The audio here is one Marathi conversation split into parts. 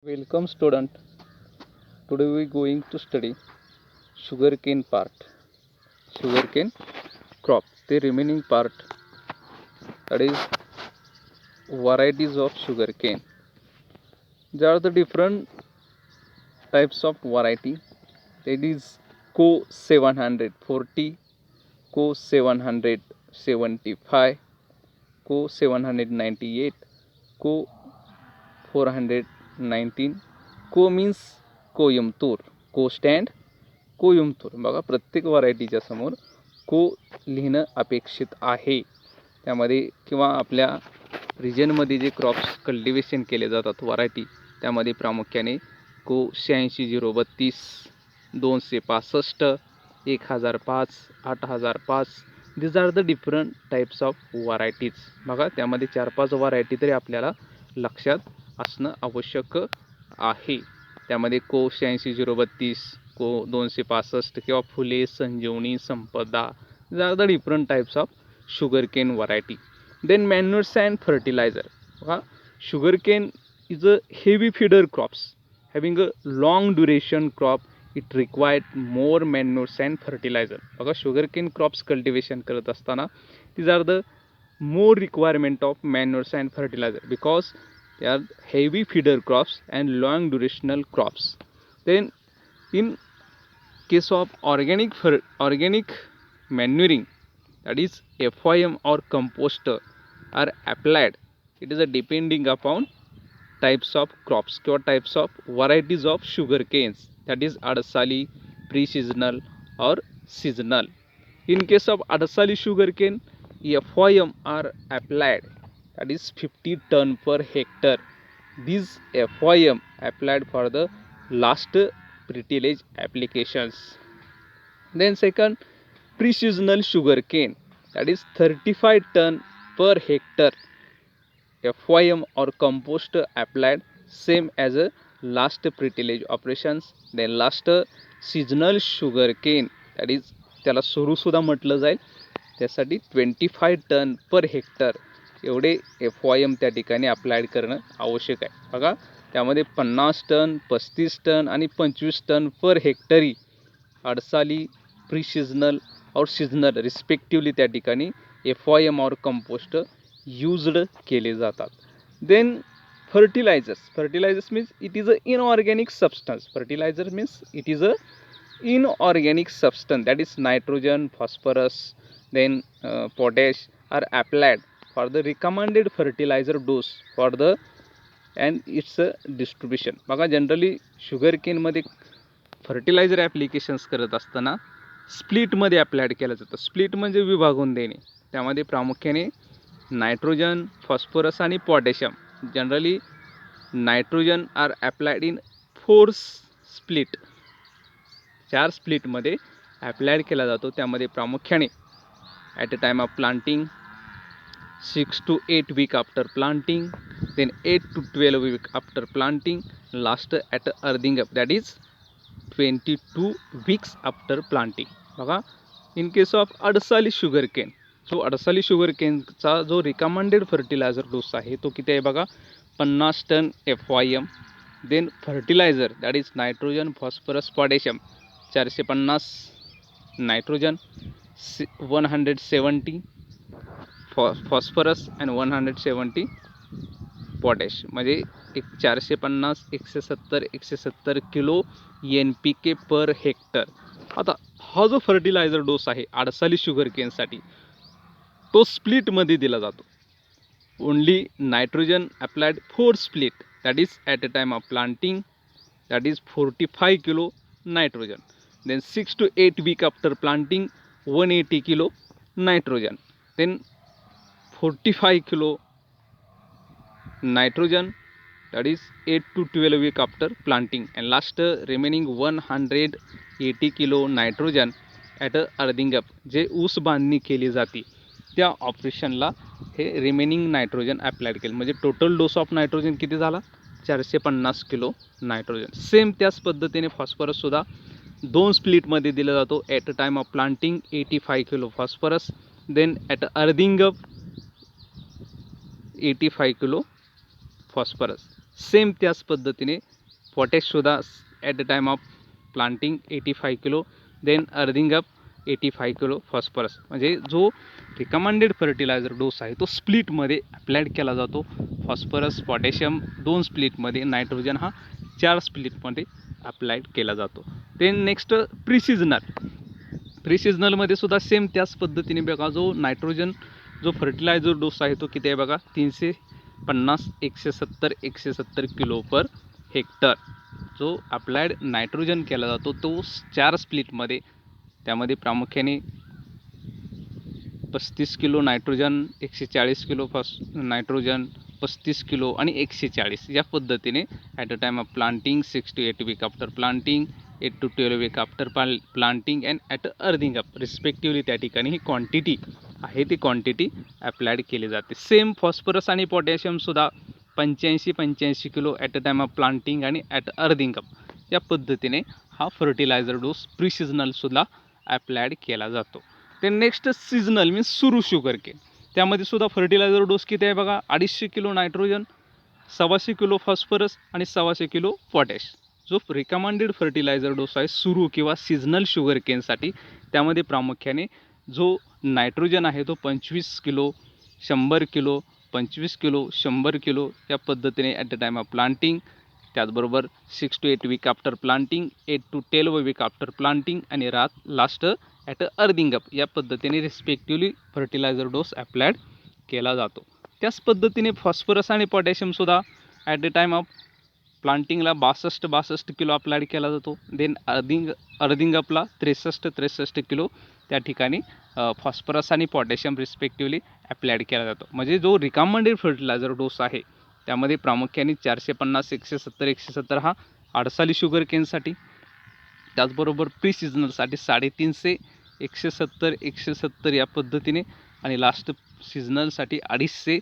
Welcome student. Today we going to study sugarcane part. Sugarcane crop. The remaining part, that is varieties of sugarcane. There are the different types of variety. That is Co 740, Co 775, Co 798, Co 419. Co means Coimbatore, को स्टँड कोयमतूर. बघा, प्रत्येक व्हरायटीच्या समोर को लिहिणं अपेक्षित आहे. त्यामध्ये किंवा आपल्या रिजनमध्ये जे क्रॉप्स कल्टिवेशन केले जातात व्हरायटी, त्यामध्ये प्रामुख्याने को 86-032, 265, 1005, 8005. These are the different types of varieties. बघा, त्यामध्ये 4-5 व्हरायटी तरी आपल्याला लक्षात असणं आवश्यक आहे. त्यामध्ये को 86-032, को 265 किंवा Phule, Sanjivani, Sampada. These are the different types of sugarcane variety. Then manures and fertilizer. Sugarcane is a heavy feeder crops having a long duration crop. It required more manures and fertilizer. बघा, sugarcane crops cultivation करत असताना these are the more requirement of manures and fertilizer because they are heavy feeder crops and long durational crops. Then in case of organic manuring, that is FYM or composter are applied. It is a depending upon types of crops or types of varieties of sugar canes, that is adasali, pre-seasonal or seasonal. In case of adasali sugar cane, FYM are applied, that is 50 ton per hectare. These FYM applied for the last pre-tillage applications. Then second, pre-seasonal sugar cane, that is 35 ton per hectare. FYM or compost applied same as a last pre-tillage operations. Then last seasonal sugar cane, that is त्याला सुरूसुद्धा म्हटलं जाईल, त्यासाठी 25 टन पर हेक्टर एवढे FYM त्या ठिकाणी अप्लाइड करणं आवश्यक आहे. बघा, त्यामध्ये 50 टन, 35 टन आणि 25 टन पर हेक्टरी अडसाली, प्री सीजनल और सीजनल रिस्पेक्टिवली त्या ठिकाणी FYM और कंपोस्ट यूज्ड केले जातात. Then fertilisers means it is a inorganic substance. Fertiliser means it is a inorganic substance, that is nitrogen, phosphorus, then potash are applied for the recommended fertilizer dose for the and its distribution. बघा, जनरली शुगरकेन मध्ये फर्टिलायझर ॲप्लिकेशन्स करत असताना स्प्लिटमध्ये अप्लाइड केलं जातं. स्प्लिट म्हणजे विभागून देणे. त्यामध्ये प्रामुख्याने नायट्रोजन, फॉस्फरस आणि potassium. Generally nitrogen are applied in 4 split. 4 स्प्लिटमध्ये अप्लाइड केला जातो. त्यामध्ये प्रामुख्याने at a time of planting, 6 to 8 week after planting, then 8 to 12 week after planting, last at earthing up, that is 22 weeks after planting. बघा, इन केस ऑफ अडसाली शुगर केन, जो अडसाली शुगर केनचा जो रिकमेंडेड फर्टिलायझर डोस आहे तो किती आहे बघा, 50 ton FYM. Then fertiliser, that is nitrogen, phosphorus, potassium 450 nitrogen, 170 phosphorus and 170 potash, म्हणजे 450, 170 किलो NPK पर हेक्टर. आता हा जो फर्टिलायझर डोस आहे अडसाली शुगर केनसाठी, तो स्प्लिटमध्ये दिला जातो. Only nitrogen applied 4 split, that is at a time of planting, that is 45 kilo nitrogen. then 6 to 8 week after planting, 180 kilo nitrogen, then 45 kilo nitrogen, that is 8 to 12 week after planting, and last remaining 180 kilo nitrogen at earthing up. जे ऊस बांधणी केली जाते त्या ऑपरेशनला हे रिमेनिंग नायट्रोजन अप्लाइड केलं, म्हणजे टोटल डोस ऑफ नायट्रोजन किती झाला, 450 किलो नायट्रोजन. सेम त्याच पद्धतीने फॉस्फरससुद्धा 2 स्प्लिटमध्ये दिला जातो. At a time of planting 85 kilo phosphorus, then at earthing up 85 kilo phosphorus. Same त्याच पद्धतीने पोटॅशसुद्धा at the time of planting 85 kilo, then earthing up 85 kilo phosphorus. म्हणजे जो रिकमेंडेड फर्टिलायझर डोस आहे तो स्प्लिटमध्ये अप्लाइड केला जातो. फॉस्फरस पोटॅशियम 2 स्प्लिटमध्ये, नायट्रोजन हा 4 स्प्लिटमध्ये अप्लाइड केला जातो. देन नेक्स्ट प्रिसिजनलमध्ये सुद्धा सेम त्याच पद्धतीने बघा, जो नायट्रोजन जो फर्टिलायझर डोस आहे तो किती आहे बघा, 350, 170, 170 किलो पर हेक्टर. जो अप्लाइड नायट्रोजन केला जातो तो 4 स्प्लिटमध्ये, त्यामध्ये प्रामुख्याने 35 kilo nitrogen, 140 kilo nitrogen, 35 kilo आणि 140 या पद्धतीने at a time of planting, 6 to 8 week after planting, 8 to 12 week after planting and at earthing up respectively त्या ठिकाणी ही क्वांटिटी आहे ती क्वांटिटी अप्लाइड केली जाते. सेम फॉस्फरस आणि पोटॅशियमसुद्धा 85 kilo at a time of planting आणि ॲट अर्थिंग अप या पद्धतीने हा फर्टिलायझर डोस प्रिसिजनलसुद्धा अप्लाइड केला जातो. ते नेक्स्ट सीजनल मीन्स सुरू शुगर केन, त्यामध्ये सुद्धा फर्टिलायझर डोस किती आहे बघा, 250 किलो नायट्रोजन, 125 किलो फॉस्फरस आणि 125 किलो पोटॅश. जो रिकमेंडेड फर्टिलायझर डोस आहे सुरू किंवा सीजनल शुगर केनसाठी, त्यामध्ये प्रामुख्याने जो नायट्रोजन आहे तो 25 किलो, 100 किलो, 25 किलो, 100 किलो या पद्धतीने at the time of planting, त्याचबरोबर 6 to 8 week after planting, 8 to 12 week after planting आणि लास्ट ॲट अर्थिंग अप या पद्धतीने रिस्पेक्टिवली फर्टिलायझर डोस अप्लाइड केला जातो. त्याच पद्धतीने फॉस्फरस आणि पोटॅशियमसुद्धा ॲट द टाईम ऑफ प्लांटिंगला 62 किलो अप्लाइड केला जातो. देन अर्थिंग अपला 63 किलो त्या ठिकाणी फॉस्फरस आणि पोटॅशियम रिस्पेक्टिवली अप्लाइड केला जातो. म्हणजे जो रिकमेंडेड फर्टिलायझर डोस आहे त्यामध्ये प्रामुख्याने 450, 170, 170 हा आडसाली शुगर केनसाठी, त्याचबरोबर प्री सिजनलसाठी 350, 170, 170 या पद्धतीने आणि लास्ट सीजनलसाठी 250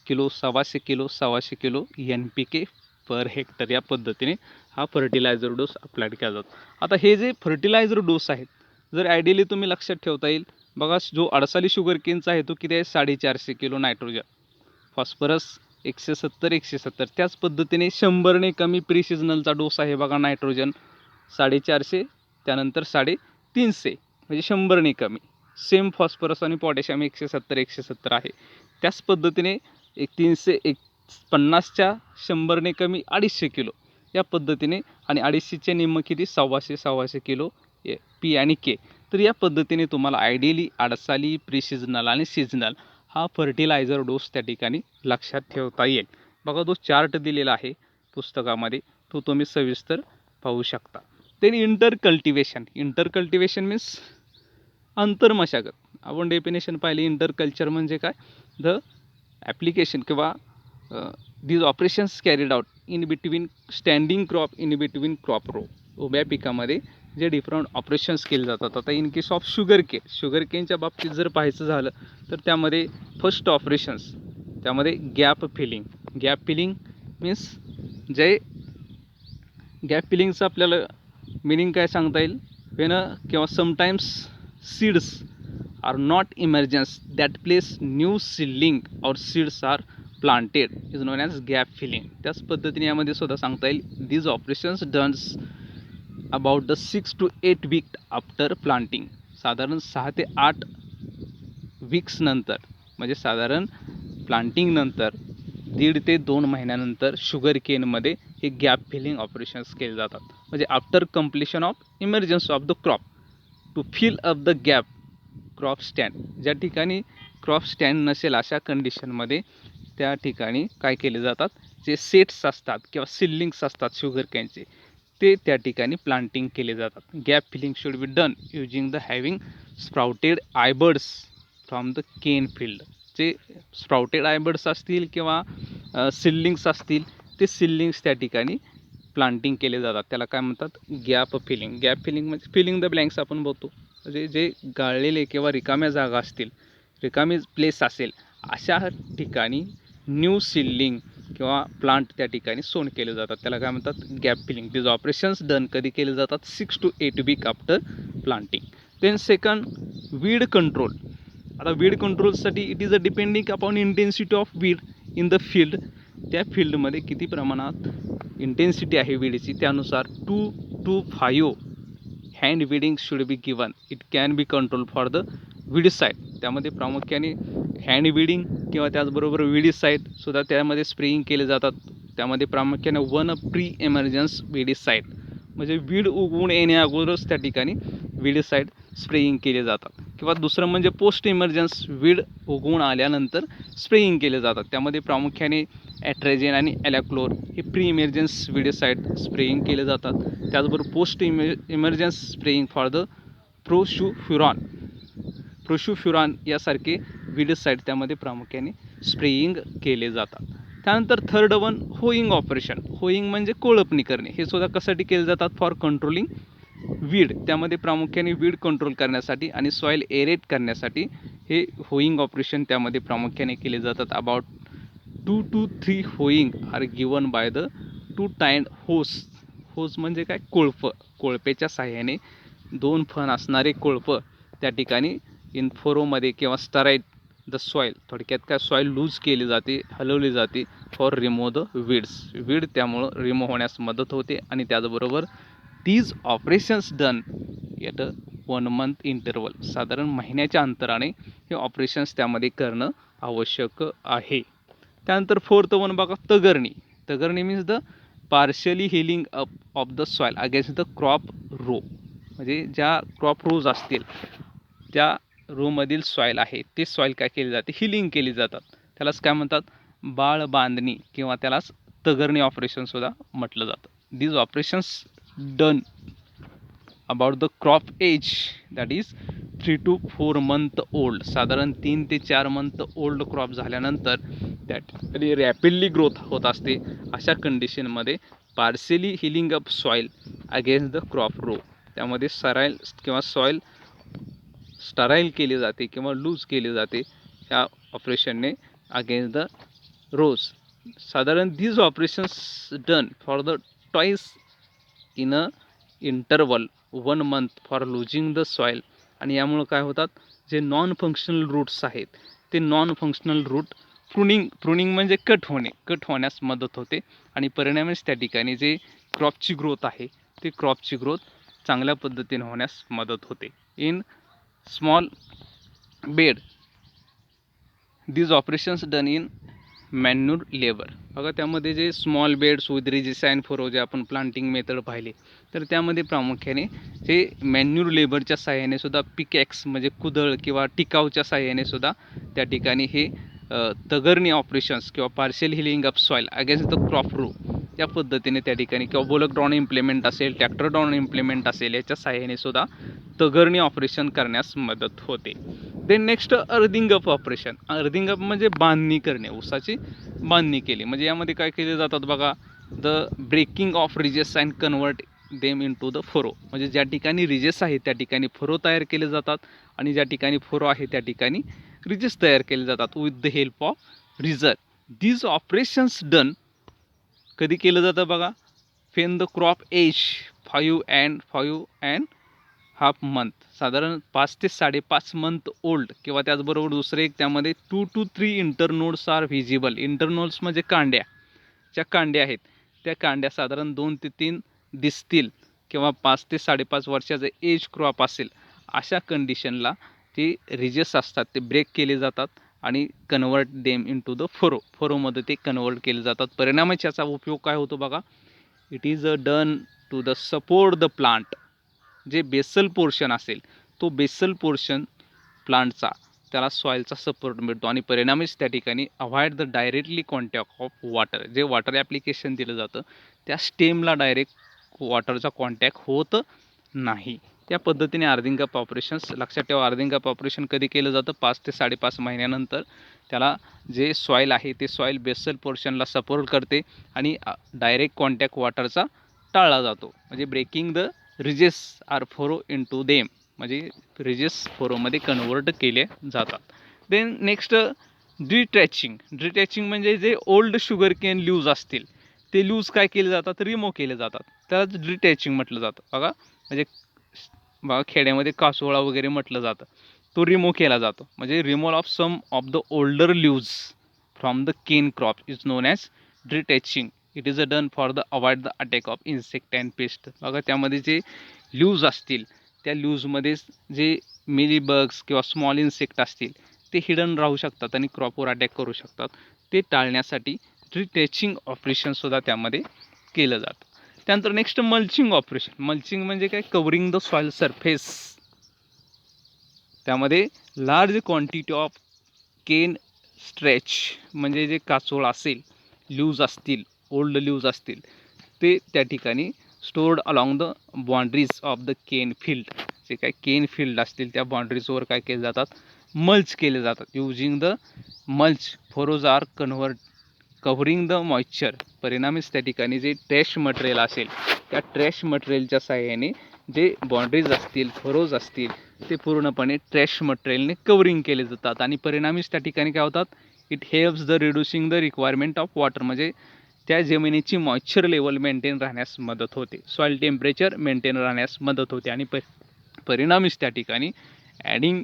kilo, 125 kilo, 125 kilo NPK per hectare या पद्धतीने हा फर्टिलायझर डोस अप्लाइड केला जातो. आता हे जे फर्टिलायझर डोस आहेत जर आयडियली तुम्ही लक्षात ठेवता येईल बघा, जो अडसाली शुगर केनचा आहे तो किती आहे, 450 किलो नायट्रोजन, फॉस्फरस 170, 170. त्याच पद्धतीने 100ने कमी प्री सिजनलचा डोस आहे बघा, नायट्रोजन 450, त्यानंतर 350 म्हणजे 100ने कमी. सेम फॉस्फरस आणि पोटॅशियम 170, 170 आहे. त्याच पद्धतीने 350च्या 100ने कमी 250 किलो या पद्धतीने आणि 250चे निम्म किती, 125 किलो P आणि K. तर या पद्धतीने तुम्हाला आयडियली अडसाली, प्री सिजनल आणि सिजनल हा फर्टिलायझर डोस त्या ठिकाणी लक्षात ठेवता येईल. बघा, तो चार्ट दिलेला आहे पुस्तकामध्ये, तो तुम्ही सविस्तर पाहू शकता. देन इंटर कल्टिवेशन मीन्स अंतर्मशागत. आपण डेफिनेशन पाहिली, इंटर कल्चर म्हणजे काय, द ॲप्लिकेशन किंवा these operations carried out in between standing crop, in between crop row. उभ्या पिकामध्ये जे डिफरंट ऑपरेशन्स केले जातात. आता इन केस ऑफ शुगर केनच्या बाबतीत जर पाहायचं झालं तर त्यामध्ये फर्स्ट ऑपरेशन्स, त्यामध्ये गॅप फिलिंग मीन्स जे गॅप फिलिंगचं आपल्याला मिनिंग काय सांगता येईल, वेन किंवा sometimes seeds are not emergence that place new seedling or seeds are planted is known as gap filling. त्याच पद्धतीने यामध्ये सुद्धा सांगता येईल, these operations done about the 6 to 8 week after planting. साधारण 6 ते 8 वीक्स नंतर, म्हणजे साधारण प्लांटिंग नंतर 1.5 ते 2 महिन्यानंतर शुगर केनमध्ये हे गॅप फिलिंग ऑपरेशन्स केले जातात. म्हणजे after completion of emergence of the crop to fill up the gap crop stand. ज्या ठिकाणी क्रॉप स्टँड नसेल अशा कंडिशनमध्ये त्या ठिकाणी काय केले जातात, जे सेट्स असतात किंवा सिडलिंग्स असतात शुगर कॅनचे, ते त्या ठिकाणी प्लांटिंग केले जातात. Gap filling should be done using the having sprouted eye buds from the cane field. जे स्प्राउटेड आयबर्ड्स असतील किंवा सिडलिंग्स असतील, ते सिडलिंग्स त्या ठिकाणी प्लांटिंग केले जातात. त्याला काय म्हणतात, गॅप फिलिंग म्हणजे फिलिंग द ब्लँक्स आपण बोलतो. म्हणजे जे गाळलेले किंवा रिकाम्या जागा असतील, रिकामी प्लेस असेल, अशा ठिकाणी न्यू सिडलिंग किंवा प्लांट त्या ठिकाणी सोन केले जातात. त्याला काय म्हणतात, gap filling. These operations done कधी केले जातात, 6 to 8 week after planting. Then second, weed control. आता वीड कंट्रोलसाठी it is a depending upon intensity of weed in the field. त्या फील्डमध्ये किती प्रमाणात इंटेन्सिटी आहे विडची त्यानुसार 2 to 5 hand weeding should be given. It can be control for the weedicide. त्यामध्ये प्रामुख्याने हँड विडिंग किंवा त्याचबरोबर विडीसाईडसुद्धा त्यामध्ये स्प्रेइंग केले जातात. त्यामध्ये प्रामुख्याने 1 प्री एमर्जन्स विडीसाईड म्हणजे वीड उगवून येण्या अगोदरच त्या ठिकाणी विडीसाईड स्प्रेइंग केले जातात. किंवा दुसरं म्हणजे पोस्ट इमर्जन्स वीड उगवून आल्यानंतर स्प्रेइंग केले जातात. त्यामध्ये प्रामुख्याने ॲट्रेजेन आणि ॲलॅक्लोर हे प्री इमर्जन्स विडीसाईड स्प्रेइंग केले जातात. त्याचबरोबर post emergence spraying for the prosulfuron यासारखे विडीसाईड त्यामध्ये प्रामुख्याने स्प्रेइंग केले जातात. त्यानंतर third one hoeing operation. Hoeing म्हणजे कोळपणी करणे. हे सुद्धा कशासाठी केले जातात? For controlling weed. त्यामध्ये प्रामुख्याने वीड कंट्रोल करण्यासाठी आणि सॉईल एरेट करण्यासाठी हे होईंग ऑपरेशन त्यामध्ये प्रामुख्याने केले जातात. About 2 to 3 hoeing are given by the 2 tined hoes. Hoes म्हणजे काय? कोळपं. कोळपेच्या साह्याने 2 फण असणारे कोळपं त्या ठिकाणी इन फोरोमध्ये किंवा स्टराईट द सॉईल. थोडक्यात काय? सॉईल लूज केली जाते, हलवली जाते for remove the weeds. Weed त्यामुळं रिमूव्ह होण्यास मदत होते. आणि त्याचबरोबर these operations done at 1 month interval. साधारण महिन्याच्या अंतराने हे ऑपरेशन्स त्यामध्ये करणं आवश्यक आहे. त्यानंतर फोर्थ वन बघा, तगरणी. तगरणी means the partially hilling up of the soil against the crop row. म्हणजे ज्या क्रॉप रोज असतील त्या रोमधील सॉईल आहे ते सॉईल काय केली जाते? हिलिंग केली जातात. त्यालाच काय म्हणतात? बाळ बांधणी किंवा त्यालाच तगरणी ऑपरेशनसुद्धा म्हटलं जातं. These operations done about the crop age that is 3 to 4 month old. साधारण 3 ते 4 मंथ ओल्ड क्रॉप झाल्यानंतर त्यात रॅपिडली ग्रोथ होत असते. अशा कंडिशनमध्ये partially hilling up soil against the crop row. त्यामध्ये सराईल किंवा सॉईल स्टराईल केली जाते किंवा लूज केली जाते ह्या ऑपरेशनने अगेन्स्ट द रोज. साधारण these operations done for the twice in a interval 1 month for losing the soil. आणि यामुळं काय होतात? जे नॉन फंक्शनल रूट्स आहेत ते नॉन फंक्शनल रूट प्रुनिंग म्हणजे कट होण्यास मदत होते. आणि परिणामीच त्या ठिकाणी जे क्रॉपची ग्रोथ आहे ते क्रॉपची ग्रोथ चांगल्या पद्धतीने होण्यास मदत होते. In small bed these operations done in manure labour. बघा त्यामध्ये जे स्मॉल बेड्स विथ रिजिसाईन फोरो जे आपण प्लांटिंग मेथड पाहिले तर त्यामध्ये प्रामुख्याने जे मॅन्युअर लेबरच्या साह्याने सुद्धा पिकॅक्स म्हणजे कुदळ किंवा टिकावच्या साह्याने सुद्धा त्या ठिकाणी हे तगरणी ऑपरेशन्स किंवा partial hilling up soil against the crop row या पद्धतीने त्या ठिकाणी किंवा बोलक ड्रॉन इम्प्लिमेंट असेल, ट्रॅक्टर ड्रॉन इम्प्लिमेंट असेल याच्या साह्याने सुद्धा तगरणी ऑपरेशन करण्यास मदत होते. Then next earthing up operation. Earthing up म्हणजे बांधणी करणे, ऊसाची बांधणी केली. म्हणजे यामध्ये काय केले जातात बघा, the breaking of ridges and convert them into the furrow. म्हणजे ज्या ठिकाणी रिजेस आहे त्या ठिकाणी फोरो तयार केले जातात आणि ज्या ठिकाणी फोरो आहे त्या ठिकाणी रिजेस तयार केले जातात with the help of ridger. These operations done कधी केलं जातं बघा? When the crop age 5 and half month. साधारण 5 ते 5.5 मंथ ओल्ड किंवा त्याचबरोबर दुसरे एक त्यामध्ये 2 to 3 internodes are visible. Internodes म्हणजे कांड्या, ज्या कांड्या आहेत त्या कांड्या साधारण 2 ते 3 दिसतील किंवा 5 ते 5.5 वर्षाचं एज क्रॉप असेल अशा कंडिशनला ते रिजेस असतात ते ब्रेक केले जातात आणि convert them into the फोरोमध्ये ते कन्वर्ट केले जातात. परिणामाचा याचा उपयोग काय होतो बघा? It is done to the support the plant. जे बेसल पोर्शन असेल तो बेसल पोर्शन प्लांटचा त्याला सॉईलचा सपोर्ट मिळतो आणि परिणामीच त्या ठिकाणी avoid the directly contact of water. जे वॉटर ॲप्लिकेशन दिलं जातं त्या स्टेमला डायरेक्ट वॉटरचा कॉन्टॅक्ट होत नाही. त्या पद्धतीने अर्थिंग अप ऑपरेशन्स लक्षात ठेवा. अर्थिंग अप ऑपरेशन कधी केलं जातं? 5 ते 5.5 महिन्यानंतर. त्याला जे सॉईल आहे ते सॉईल बेसल पोर्शनला सपोर्ट करते आणि डायरेक्ट कॉन्टॅक्ट वॉटरचा टाळला जातो. म्हणजे ब्रेकिंग द रिजेस आर फोरो इन टू देम म्हणजे रिजेस फोरोमध्ये कन्वर्ट केले जातात. Then next डिटॅचिंग. डिटॅचिंग म्हणजे जे ओल्ड शुगर केन ल्यूज असतील ते ल्यूज काय केले जातात? रिमूव्ह केले जातात. त्यालाच डिटॅचिंग म्हटलं जातं. बघा म्हणजे खेड्यामध्ये कासोळा वगैरे म्हटलं जातं, तो रिमूव्ह केला जातो. म्हणजे removal of some of the older leaves from the cane crop is known as detaching it is a done for the avoid the attack of insect and pest. बघा त्यामध्ये जे ल्यूज असतील त्या ल्यूजमध्ये जे मिलीबग्स किंवा स्मॉल इन्सेक्ट असतील ते हिडन राहू शकतात आणि क्रॉपवर अटॅक करू शकतात. ते टाळण्यासाठी डिटॅचिंग ऑपरेशनसुद्धा त्यामध्ये केलं जातं. त्यानंतर नेक्स्ट मल्चिंग ऑपरेशन. मल्चिंग म्हणजे काय? Covering the soil surface. त्यामध्ये large quantity of cane trash म्हणजे जे काचोळ असेल, ल्यूज असतील, ओल्ड ल्यूज असतील ते त्या ठिकाणी stored along the boundaries of the cane field. जे काय केन फील्ड असतील त्या बाउंड्रीजवर काय केले जातात? मल्च केले जातात. Using the mulch furrows are covering the moisture. परिणामीच त्या ठिकाणी जे ट्रॅश मटेरियल असेल त्या ट्रॅश मटेरियलच्या साहाय्याने जे बाउंड्रीज असतील, फरोज असतील ते पूर्णपणे ट्रॅश मटेरियलने कव्हरिंग केले जातात आणि परिणामीच त्या ठिकाणी काय होतात? It helps the reducing the requirement of water. म्हणजे त्या जमिनीची मॉइश्चर लेवल मेंटेन राहण्यास मदत होते, सॉइल टेम्परेचर मेंटेन राहण्यास मदत होते आणि परिणामीच त्या ठिकाणी adding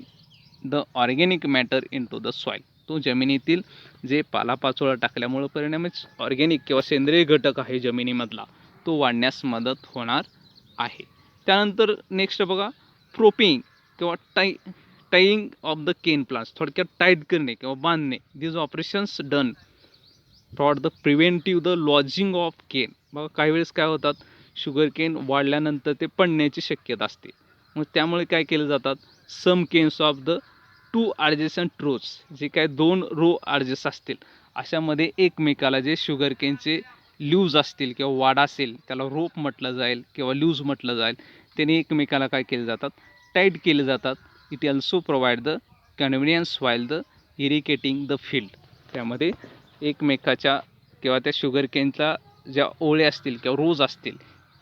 the organic matter into the soil. तो जमिनीतील जे पालापाचोळा टाकल्यामुळं परिणामीच ऑर्गॅनिक किंवा सेंद्रिय घटक आहे जमिनीमधला तो वाढण्यास मदत होणार आहे. त्यानंतर नेक्स्ट बघा, प्रोपिंग किंवा tying of the cane plants. थोडक्यात टाईट करणे किंवा बांधणे. This operations done for the preventive the lodging of cane. बघा काही वेळेस काय होतात, शुगर केन वाढल्यानंतर ते पडण्याची शक्यता असते. मग त्यामुळे काय केलं जातात? सम केन्स ऑफ द 2 ॲडजस्टंट रोज, जे काय 2 रो ॲडजस्ट असतील अशामध्ये एकमेकाला जे शुगर केनचे ल्यूज असतील किंवा वाढ असेल त्याला रोप म्हटलं जाईल किंवा ल्यूज म्हटलं जाईल, त्याने एकमेकाला काय केले जातात? टाईट केले जातात. It also provide the convenience while the irrigating the field. त्यामध्ये एकमेकाच्या किंवा त्या शुगर केनच्या ज्या ओळे असतील किंवा रोज असतील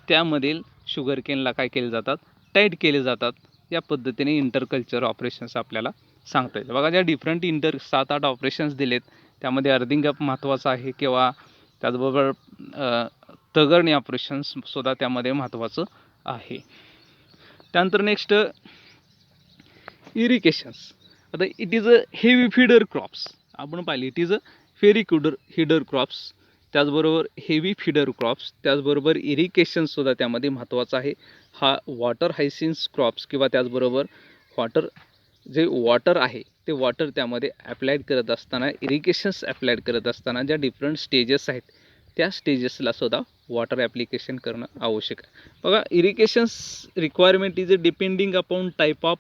त्यामधील शुगर केनला काय केले जातात? टाईट केले जातात. या पद्धतीने इंटरकल्चर ऑपरेशन्स आपल्याला सांगता येईल. बघा ज्या डिफरंट 7-8 ऑपरेशन्स दिलेत त्यामध्ये अर्थिंग अप महत्त्वाचं आहे किंवा त्याचबरोबर तगरणी ऑपरेशन्ससुद्धा त्यामध्ये महत्त्वाचं आहे. त्यानंतर नेक्स्ट इरिगेशन्स. आता it is a heavy feeder crops. आपण पाहिले इट इज अ फेरी हिडर क्रॉप्स, त्याचबरोबर हेवी फीडर क्रॉप्स, त्याचबरोबर इरिगेशनसुद्धा त्यामध्ये महत्त्वाचं आहे. हा वॉटर हायसिन्स क्रॉप्स किंवा त्याचबरोबर वॉटर आहे ते वॉटर त्यामध्ये ॲप्लाइड करत असताना, इरिगेशन्स ॲप्लाइड करत असताना ज्या डिफरंट स्टेजेस आहेत त्या स्टेजेसला सुद्धा वॉटर ॲप्लिकेशन करणं आवश्यक आहे. बघा irrigations requirement is a depending upon type of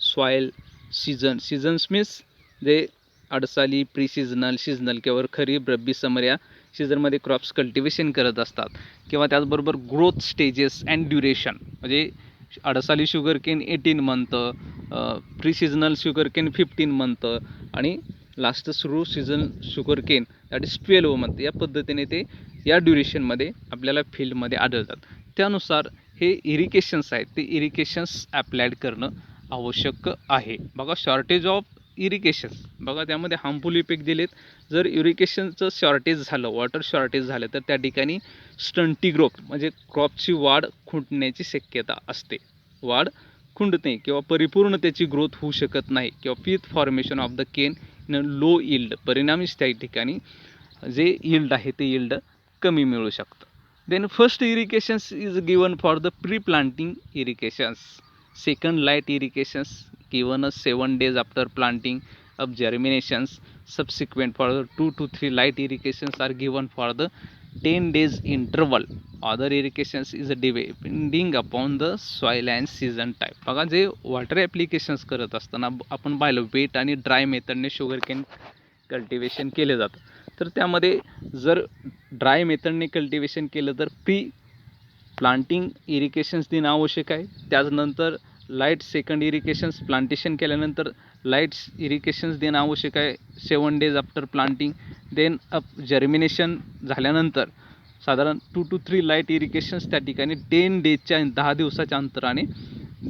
soil, seasons means जे अडसाली, प्री सिजनल, सिजनल किंवा खरीप, रब्बी, समर या सीझनमध्ये क्रॉप्स कल्टिवेशन करत असतात किंवा त्याचबरोबर ग्रोथ स्टेजेस अँड ड्युरेशन. म्हणजे अडसाली sugar cane 18 month, pre seasonal sugar cane 15 month आणि लास्ट सुरू season sugar cane that is 12 month. या पद्धतीने ते या ड्युरेशनमध्ये आपल्याला फील्डमध्ये आढळतात. त्यानुसार हे इरिगेशन्स आहेत ते इरिगेशन्स ॲप्लाइड करणं आवश्यक आहे. बघा शॉर्टेज ऑफ इरिगेशन्स. बघा त्यामध्ये हार्मफुल इफेक्ट दिलेत. जर इरिगेशनचं शॉर्टेज झालं, वॉटर शॉर्टेज झालं तर त्या ठिकाणी स्टंटी ग्रोथ म्हणजे क्रॉपची वाढ खुंटण्याची शक्यता असते. वाढ खुंटते किंवा परिपूर्ण त्याची ग्रोथ होऊ शकत नाही किंवा pith formation of the cane in low yield. परिणामीच त्या ठिकाणी जे यील्ड आहे ते यील्ड कमी मिळू शकतं. Then first irrigations is given for the pre planting irrigations. Second light irrigations given us 7 days after planting of germinations. Subsequent for the 2 to 3 light irrigations are given for the 10 days interval. Other irrigations is depending upon the soil and season type. बघा जे वॉटर ॲप्लिकेशन्स करत असताना आपण पाहिलं वेट आणि ड्राय मेथडने शुगर केन कल्टिवेशन केले जातं. तर त्यामध्ये जर ड्राय मेथडने कल्टिवेशन केलं तर प्री प्लांटिंग इरिगेशन्स देणं आवश्यक आहे. त्यानंतर लाईट सेकंड इरिगेशन्स प्लांटेशन केल्यानंतर लाईट्स इरिगेशन्स देणं आवश्यक आहे 7 days after planting. Then germination झाल्यानंतर साधारण 2 to 3 लाईट इरिगेशन्स त्या ठिकाणी 10 days 10 दिवसाच्या अंतराने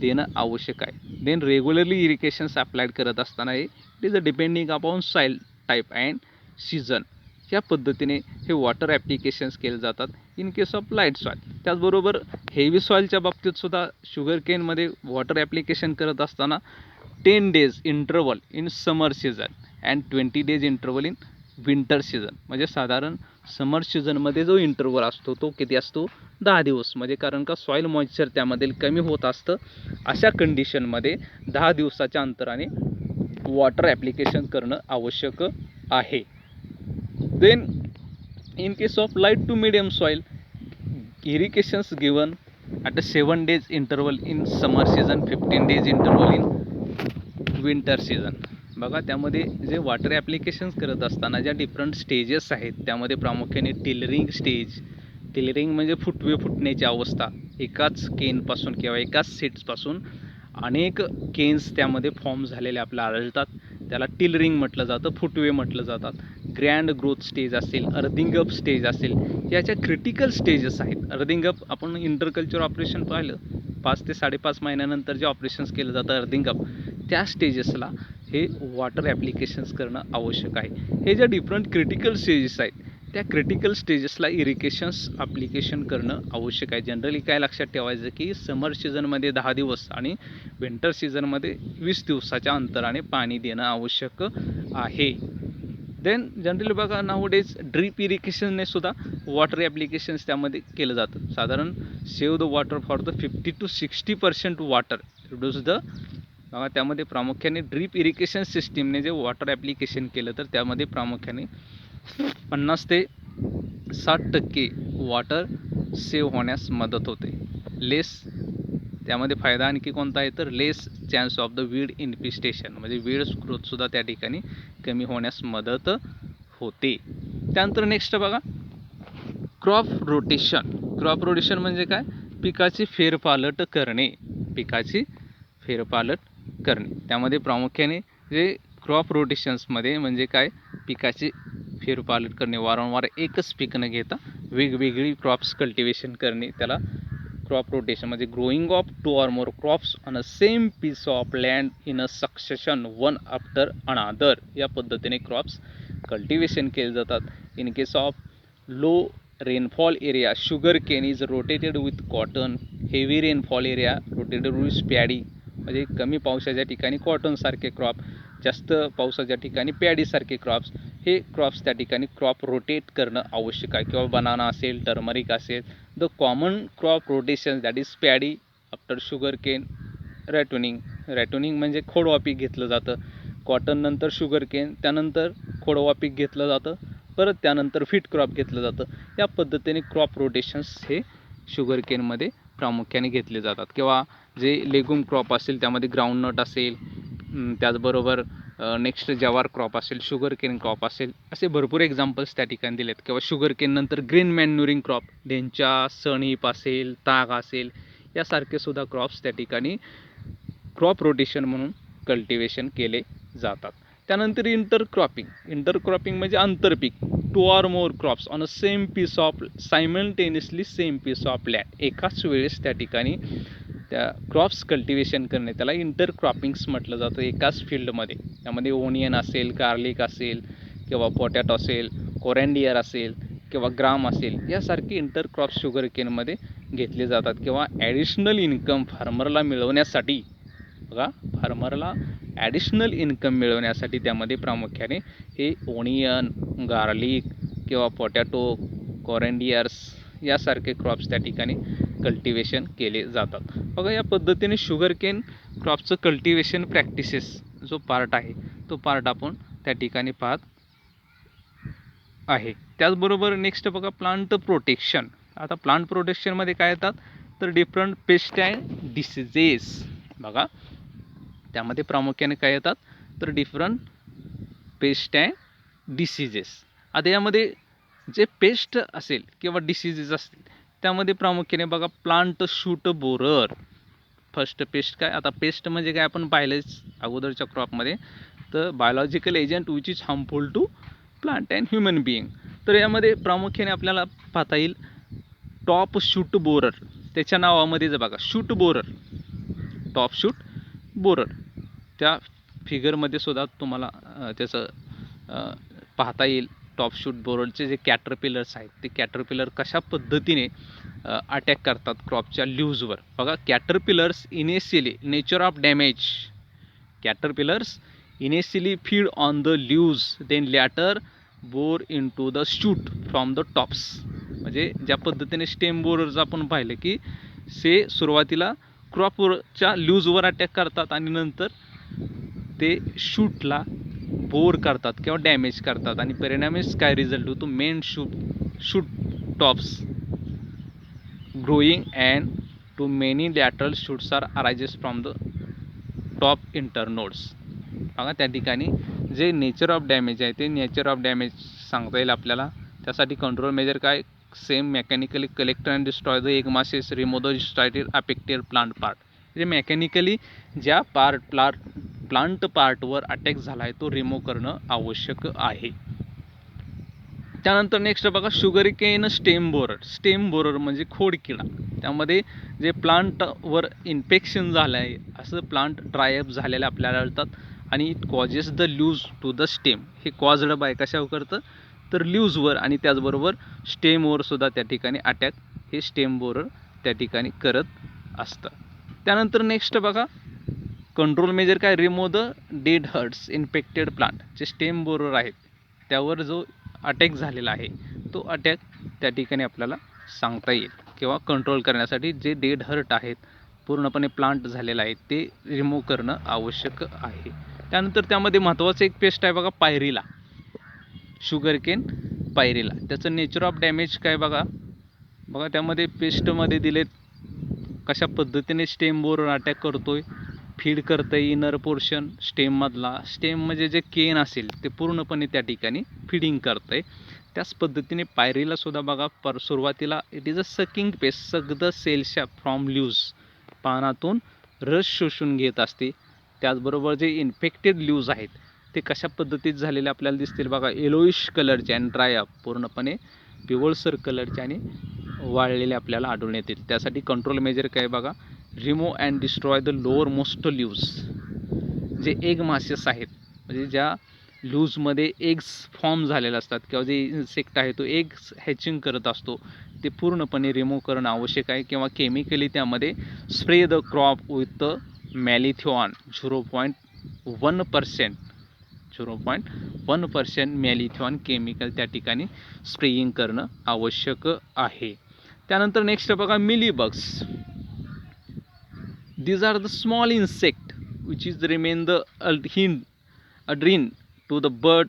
देणं आवश्यक आहे. देन रेग्युलरली इरिगेशन्स अप्लाइड करत असताना it is a depending upon soil type and season. या पद्धतीने हे वॉटर ॲप्लिकेशन्स केले जातात in case of light soil. त्याचबरोबर हेवी सॉईलच्या बाबतीत सुद्धा शुगर केनमध्ये वॉटर ॲप्लिकेशन करत असताना 10 days interval in summer season and 20 days interval in winter season. म्हणजे साधारण समर सीझनमध्ये जो इंटरवल असतो तो किती असतो 10 दिवस, म्हणजे कारण का सॉईल मॉइश्चर त्यामध्ये कमी होत असतं. अशा कंडिशनमध्ये 10 दिवसाच्या अंतराने वॉटर ॲप्लिकेशन करणं आवश्यक आहे. Then in case of light to medium soil irrigations given at a 7 days interval in summer season, 15 days interval in winter season. बघा त्यामध्ये जे वॉटर ॲप्लिकेशन्स करत असताना ज्या डिफरंट स्टेजेस आहेत त्यामध्ये प्रामुख्याने टिलरिंग स्टेज. टिलरिंग म्हणजे फुटवे फुटण्याची अवस्था. एकाच केनपासून किंवा एकाच सीड्सपासून अनेक केन्स त्यामध्ये फॉर्म झालेले आपल्याला आढळतात. त्याला टिलरिंग म्हटलं जातं, फुटवे म्हटलं जातात. ग्रँड ग्रोथ स्टेज असेल, अर्थिंग अप स्टेज असेल, याच्या क्रिटिकल स्टेजेस आहेत. अर्थिंग अप आपण इंटरकल्चर ऑपरेशन पाहिलं, 5 ते 5.5 महिन्यानंतर जे ऑपरेशन्स केलं जातं अर्थिंग अप, त्या स्टेजेसला हे वॉटर ॲप्लिकेशन्स करणं आवश्यक आहे. हे ज्या डिफरंट क्रिटिकल स्टेजेस आहेत त्या क्रिटिकल स्टेजेसला इरिगेशन्स ॲप्लिकेशन करणं आवश्यक आहे. जनरली काय लक्षात ठेवायचं की समर सीझनमध्ये 10 दिवस आणि विंटर सीझनमध्ये 20 दिवसाच्या अंतराने पाणी देणं आवश्यक आहे. देन जनरली बघा नाउडेज ड्रीप इरिगेशनने सुद्धा वॉटर ॲप्लिकेशन्स त्यामध्ये केलं जातं. साधारण save the water for the 50 to 60% water reduce the. बघा त्यामध्ये प्रामुख्याने ड्रीप इरिगेशन सिस्टीमने जे वॉटर ॲप्लिकेशन केलं तर त्यामध्ये प्रामुख्याने 50 ते 60% वॉटर सेव्ह होण्यास मदत होते. लेस त्यामध्ये फायदा आणखी कोणता आहे तर लेस चान्स ऑफ द वीड इन्फिस्टेशन, म्हणजे वीड ग्रोथसुद्धा त्या ठिकाणी कमी होण्यास मदत होते. त्यानंतर नेक्स्ट बघा क्रॉप रोटेशन. क्रॉप रोटेशन म्हणजे काय, पिकाची फेरपालट करणे. पिकाची फेरपालट करणे त्यामध्ये प्रामुख्याने जे क्रॉप रोटेशन्समध्ये म्हणजे काय, पिकाची फेरपालट करणे, वारंवार एकच पीक न घेता वेगवेगळी क्रॉप्स कल्टिवेशन करणे, त्याला क्रॉप रोटेशन म्हणजे growing of 2 or more crops on a same piece of land in a succession one after another. या पद्धतीने क्रॉप्स कल्टिवेशन केले जातात. In case of low rainfall area sugar cane is rotated with cotton. Heavy rainfall area rotated with paddy, म्हणजे कमी पावसाच्या ठिकाणी कॉटनसारखे क्रॉप, जास्त पावसाच्या ठिकाणी पॅडीसारखे क्रॉप्स, हे क्रॉप्स त्या ठिकाणी क्रॉप रोटेट करणं आवश्यक आहे. किंवा बनाना असेल, टर्मरिक असेल. The common crop rotation that is paddy after sugar cane ratooning. Ratooning म्हणजे खोडवा पीक घेतलं जातं. कॉटन नंतर शुगर केन, त्यानंतर खोडवा पीक घेतलं जातं, परत त्यानंतर फीट क्रॉप घेतलं जातं. या पद्धतीने क्रॉप रोटेशन्स हे शुगर केनमध्ये प्रामुख्याने घेतले जातात. किंवा जे लेगुम क्रॉप असेल त्यामध्ये ग्राउंडनट असेल, त्याचबरोबर नेक्स्ट जवार क्रॉप असेल, शुगर केन क्रॉप असेल, असे भरपूर एक्झाम्पल्स त्या ठिकाणी दिलेत. किंवा शुगर केन नंतर ग्रीन मॅन्युरिंग क्रॉप, ढेंचा, सणीप असेल, ताग असेल, यासारखे सुद्धा क्रॉप्स त्या ठिकाणी क्रॉप रोटेशन म्हणून कल्टिवेशन केले जातात. त्यानंतर इंटरक्रॉपिंग. इंटरक्रॉपिंग म्हणजे आंतरपीक. 2 or more crops on a same piece of simultaneously same piece of land. एकाच वेळेस त्या ठिकाणी त्या क्रॉप्स कल्टिवेशन करणे त्याला इंटरक्रॉपिंग्स म्हटलं जातं. एकाच फील्डमध्ये त्यामध्ये ओनियन असेल, गार्लिक असेल, किंवा पोटॅटो असेल, कोरॅन्डियर असेल, किंवा ग्राम असेल, यासारखे इंटरक्रॉप शुगर केनमध्ये घेतले जातात. किंवा ॲडिशनल इन्कम फार्मरला मिळवण्यासाठी, बघा फार्मरला ॲडिशनल इन्कम मिळवण्यासाठी त्यामध्ये प्रामुख्याने हे ओनियन, गार्लिक किंवा पोटॅटो, कोरॅन्डियर्स यासारखे क्रॉप्स त्या ठिकाणी कल्टिवेशन केले जातात. बघा या पद्धतीने शुगर केन क्रॉपचं कल्टिवेशन प्रॅक्टिसेस जो पार्ट आहे तो पार्ट आपण त्या ठिकाणी पाहत आहे. त्याचबरोबर नेक्स्ट बघा प्लांट प्रोटेक्शन. आता प्लांट प्रोटेक्शनमध्ये काय येतात तर डिफरंट पेस्ट अँड डिसीजेस. बघा त्यामध्ये प्रामुख्याने काय येतात तर डिफरंट पेस्ट अँड डिसीजेस. आता यामध्ये जे पेस्ट असेल किंवा डिसीजेस असतील त्यामध्ये प्रामुख्याने बघा plant shoot borer. First paste काय, आता पेस्ट म्हणजे काय आपण पाहिलंच अगोदरच्या क्रॉपमध्ये, तर biological agent which is harmful to plant and human being. तर यामध्ये प्रामुख्याने आपल्याला पाहता येईल टॉप शूट बोरर. त्याच्या नावामध्येच बघा shoot borer, top shoot borer. त्या फिगरमध्ये सुद्धा तुम्हाला त्याचं पाहता येईल. टॉप शूट बोररचे जे कॅटरपिलर्स आहेत ते कॅटरपिलर कशा पद्धतीने अटॅक करतात क्रॉपच्या लीव्हजवर. बघा caterpillars initially nature of damage. Caterpillars initially feed on the leaves, then later bore into the shoot from the tops. म्हणजे ज्या पद्धतीने स्टेम बोरर्स आपण पाहिलं की सुरुवातीला क्रॉपच्या ल्यूजवर अटॅक करतात आणि नंतर ते शूटला बोर करतात किंवा डॅमेज करतात आणि परिणामीच काय रिझल्ट होतो, main shoot tops growing and too many lateral shoots are arises from the top internodes. बघा त्या ठिकाणी जे नेचर ऑफ डॅमेज आहे ते नेचर ऑफ डॅमेज सांगता येईल आपल्याला. त्यासाठी कंट्रोल मेजर काय, same mechanically collect and destroy the egg masses, remove the destroyed affected plant part. म्हणजे मेकॅनिकली ज्या प्लांट पार्टवर अटॅक झाला आहे तो रिमूव्ह करणं आवश्यक आहे. त्यानंतर नेक्स्ट बघा शुगर केन स्टेम बोरर म्हणजे खोडकिडा. त्यामध्ये जे प्लांटवर इन्फेक्शन झालं आहे असं प्लांट ड्रायअप झालेले आपल्याला आढळतात आणि it causes the lose to the stem. हे कॉजड बाय कशावर करतं तर ल्यूजवर आणि त्याचबरोबर स्टेमवर सुद्धा त्या ठिकाणी अटॅक हे स्टेम बोरर त्या ठिकाणी करत असतं. त्यानंतर नेक्स्ट बघा कंट्रोल मेजर काय, remove the dead hearts infected plant. जे स्टेम बोरर आहेत त्यावर जो अटॅक झालेला आहे तो अटॅक त्या ठिकाणी आपल्याला सांगता येईल किंवा कंट्रोल करण्यासाठी जे डेड हर्ट आहेत पूर्णपणे प्लांट झालेला आहे ते रिमूव्ह करणं आवश्यक आहे. त्यानंतर त्यामध्ये महत्त्वाचं एक पेस्ट आहे बघा पायरिला, शुगर केन पायरिला. त्याचं नेचर ऑफ डॅमेज काय बघा त्यामध्ये पेस्टमध्ये दिलेत कशा पद्धतीने स्टेम बोरर अटॅक करतोय, फीड करतं इनर पोर्शन स्टेममधला. स्टेम म्हणजे जे केन असेल ते पूर्णपणे त्या ठिकाणी फीडिंग करतं आहे. त्याच पद्धतीने पायरीला सुद्धा बघा सुरुवातीला it is a sucking paste, सक द सेल शॅप फ्रॉम ल्यूज, पानातून रस शोषून घेत असते. त्याचबरोबर जे इन्फेक्टेड ल्यूज आहेत ते कशा पद्धतीत झालेले आपल्याला दिसतील बघा, येलोइश कलरचे आणि ड्राय अप पूर्णपणे पिवळसर कलरचे आणि वाळलेले आपल्याला आढळून येतील. त्यासाठी कंट्रोल मेजर काय बघा, remove and destroy the lower most ल्यूज. जे एग मासेस आहेत म्हणजे ज्या लूजमध्ये एग्स फॉर्म झालेले असतात किंवा जे इन्सेक्ट आहे तो एग्स हॅचिंग करत असतो ते पूर्णपणे रिमूव्ह करणं आवश्यक आहे. किंवा केमिकली त्यामध्ये spray the crop with malathion 0.1% malathion chemical त्या ठिकाणी स्प्रेइंग करणं आवश्यक आहे. त्यानंतर नेक्स्ट बघा mealybugs. These are the small insect which is remain the adherent to the bud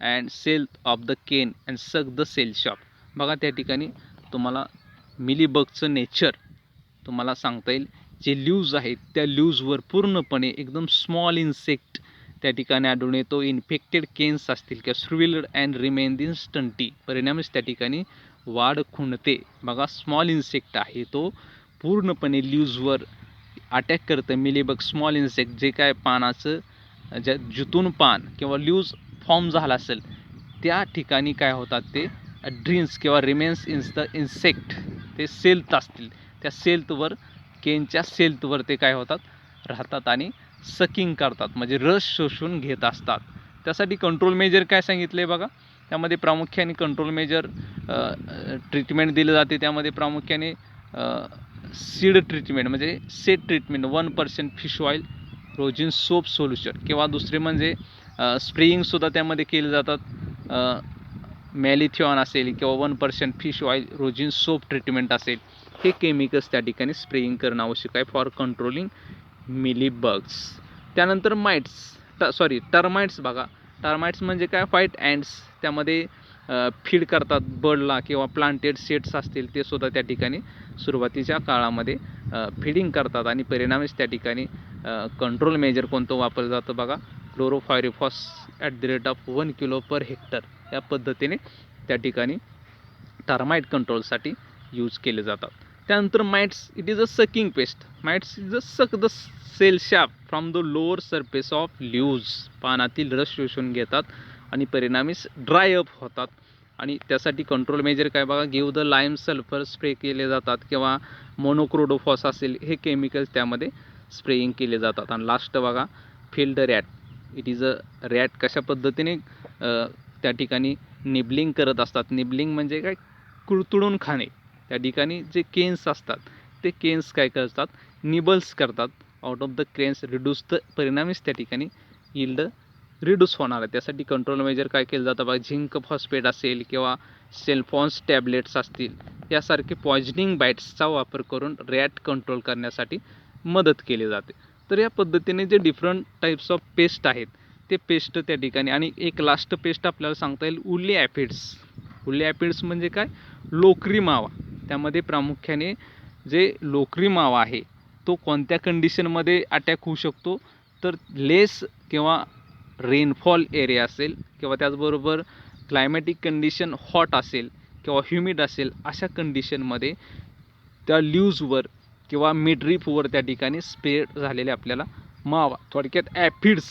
and cell of the cane and suck the cell shaft. बघा त्या ठिकाणी तुम्हाला मिलीबगचं नेचर तुम्हाला सांगता येईल. जे ल्यूज आहेत त्या ल्यूजवर पूर्णपणे एकदम स्मॉल इन्सेक्ट त्या ठिकाणी आढळून येतो. इन्फेक्टेड केन्स असतील किंवा स्विल्ड अँड रिमेन इन स्टंटी, परिणामीच त्या ठिकाणी वाढ खुंटते. बघा स्मॉल इन्सेक्ट आहे तो पूर्णपणे ल्यूजवर अटॅक करतं. मिलीबग स्मॉल इन्सेक्ट जे काय पानाचं ज्या जिथून पान किंवा ल्यूज फॉर्म झाला असेल त्या ठिकाणी काय होतात ते ड्रीन्स किंवा रिमेन्स द इन्सेक्ट, ते सेल्थ असतील त्या सेल्थवर केनच्या सेल्थवर ते काय होतात राहतात आणि सकिंग करतात म्हणजे रस शोषून घेत असतात. त्यासाठी कंट्रोल मेजर काय सांगितलं आहे बघा, त्यामध्ये प्रामुख्याने कंट्रोल मेजर ट्रीटमेंट दिलं जाते. त्यामध्ये प्रामुख्याने सीड ट्रीटमेंट म्हणजे set treatment 1% fish oil rosin soap solution किंवा दुसरे म्हणजे स्प्रेइंगसुद्धा त्यामध्ये केले जातात. मॅलिथ्यॉन असेल किंवा 1% fish oil rosin soap treatment असेल, हे केमिकल्स त्या ठिकाणी स्प्रेइंग करणं आवश्यक आहे फॉर कंट्रोलिंग मिलीबग्स. त्यानंतर टर्माइट्स बघा. टर्माइट्स म्हणजे काय, फाईट अँड्स. त्यामध्ये फीड करतात बर्डला किंवा प्लांटेड सीड्स असतील ते सुद्धा त्या ठिकाणी सुरुवातीच्या काळामध्ये फीडिंग करतात आणि परिणामीच त्या ठिकाणी कंट्रोल मेजर कोणतं वापरलं जातं बघा, क्लोरोफायरिफॉस @1 किलो पर हेक्टर या पद्धतीने त्या ठिकाणी टर्माइट कंट्रोलसाठी यूज केले जातात. त्यानंतर mites, it is a sucking pest. Mites is a suck the cell sap from the lower surface of leaves, पानातील रस शोषून घेतात आणि परिणामीच ड्राय अप होतात. आणि त्यासाठी कंट्रोल मेजर काय बघा, give the lime sulphur spray केले जातात किंवा मोनोक्रोडोफॉस असेल हे केमिकल्स त्यामध्ये स्प्रेइंग केले जातात. आणि लास्ट बघा field rat. It is a rat कशा पद्धतीने त्या ठिकाणी निबलिंग करत असतात. निबलिंग म्हणजे काय, कुरतडून खाणे. त्या ठिकाणी जे केन्स असतात ते केन्स काय करतात, निबल्स करतात out of the canes, reduce the, परिणामीच त्या ठिकाणी यील्ड रिड्यूस होणार आहे. त्यासाठी कंट्रोल मेजर काय केलं जातं बघा, झिंक फॉस्फेट असेल किंवा सेल्फॉन्स टॅबलेट्स असतील यासारखे पॉयझनिंग बाईट्सचा वापर करून रॅट कंट्रोल करण्यासाठी मदत केली जाते. तर या पद्धतीने जे डिफरंट टाईप्स ऑफ पेस्ट आहेत ते पेस्ट त्या ठिकाणी. आणि एक लास्ट पेस्ट आपल्याला सांगता येईल वुली ॲफिड्स. वुली ॲफिड्स म्हणजे काय, लोकरी मावा. त्यामध्ये प्रामुख्याने जे लोकरी मावा आहे तो कोणत्या कंडिशनमध्ये अटॅक होऊ शकतो, तर लेस किंवा रेनफॉल एरिया असेल किंवा त्याचबरोबर क्लायमॅटिक कंडिशन हॉट असेल किंवा ह्युमिड असेल अशा कंडिशनमध्ये त्या लीव्जवर किंवा मिडरीफवर त्या ठिकाणी स्प्रेड झालेले आपल्याला मावा, थोडक्यात ॲफिड्स.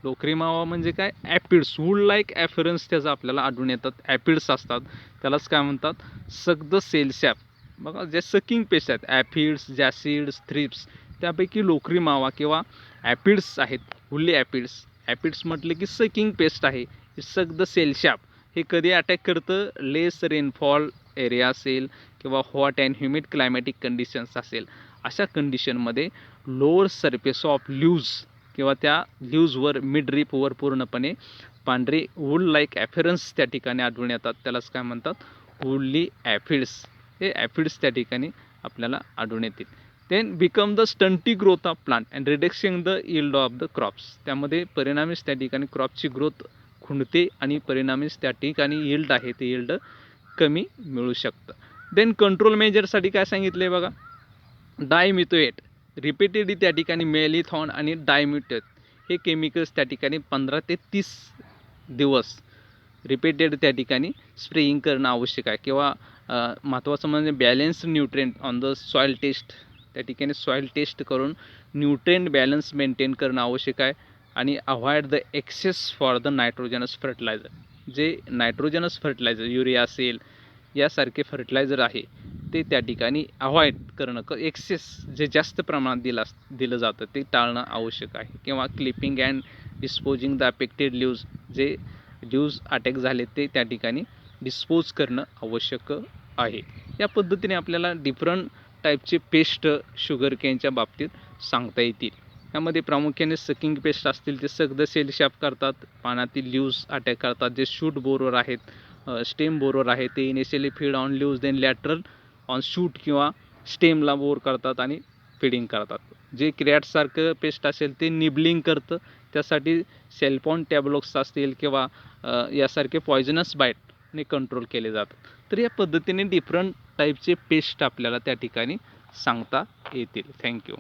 लोकरी मावा म्हणजे काय, ॲफिड्स. वूड लाईक ॲफरन्स त्याचं आपल्याला आढळून येतात. ॲफिड्स असतात, त्यालाच काय म्हणतात, सक द सेल सॅप. बघा, जे सकिंग पेस्ट आहेत ॲफिड्स, जॅसिड्स, थ्रिप्स, त्यापैकी लोकरी मावा किंवा ॲफिड्स आहेत, वुली ॲफिड्स. ॲफिड्स म्हटलं की सकिंग पेस्ट आहे, सक द सेल सॅप. हे कधी अटॅक करतं, लेस रेनफॉल एरिया असेल किंवा hot and humid climatic conditions असेल अशा कंडिशनमध्ये लोअर सरफेस ऑफ लीव्ज किंवा त्या लीव्जवर मिडरीफवर पूर्णपणे पांढरे वूल लाईक ॲफरन्स त्या ठिकाणी आढळून येतात. त्यालाच काय म्हणतात, वुली ॲफिड्स. हे ॲफिड्स त्या ठिकाणी आपल्याला आढळून येतील. Then become the stunted growth of plant and reduction the yield of the crops. त्यामध्ये परिणामीच त्या ठिकाणी क्रॉपची ग्रोथ खुंटते आणि परिणामीच त्या ठिकाणी यील्ड आहे ते यील्ड कमी मिळू शकतं. देन कंट्रोल मेजरसाठी काय सांगितलं आहे बघा, डायमिथोएट रिपीटेडली त्या ठिकाणी मेलिथॉन आणि डायमिथोएट हे केमिकल्स त्या ठिकाणी 15 ते 30 दिवस रिपीटेड त्या ठिकाणी स्प्रेइंग करणं आवश्यक आहे. किंवा महत्त्वाचं म्हणजे balance nutrient on the soil test. त्या ठिकाणी सॉईल टेस्ट करून न्यूट्रिएंट बॅलन्स मेंटेन करणं आवश्यक आहे. आणि avoid the excess for the nitrogenous fertiliser. जे नायट्रोजनस फर्टिलायझर युरिया असेल यासारखे फर्टिलायझर आहे ते त्या ठिकाणी अवॉइड करणं, एक्सेस जे जास्त प्रमाणात दिलं जातं ते टाळणं आवश्यक आहे. किंवा clipping and disposing the affected leaves. जे लीव्ज अटॅक झाले ते त्या ठिकाणी डिस्पोज करणं आवश्यक आहे. या पद्धतीने आपल्याला डिफरंट टाईपचे पेस्ट शुगर केनच्या बाबतीत सांगता येतील. यामध्ये प्रामुख्याने सकिंग पेस्ट असतील ते सक द सेल सॅप करतात, पानातील लीव्ज अटॅक करतात. जे शूट बोरवर आहेत, स्टेम बोरवर आहे ते initially feed on leaves then lateral on shoot किंवा स्टेमला बोर करतात आणि फीडिंग करतात. जे क्रॅटसारखं पेस्ट असेल ते निबलिंग करतं, त्यासाठी सेल्फॉन टॅब्लेट्स असतील किंवा यासारखे पॉयझनस बाईटने कंट्रोल केले जातात. तर या पद्धतीने डिफरंट टाईपचे पेस्ट आपल्याला त्या ठिकाणी सांगता येतील. थँक्यू.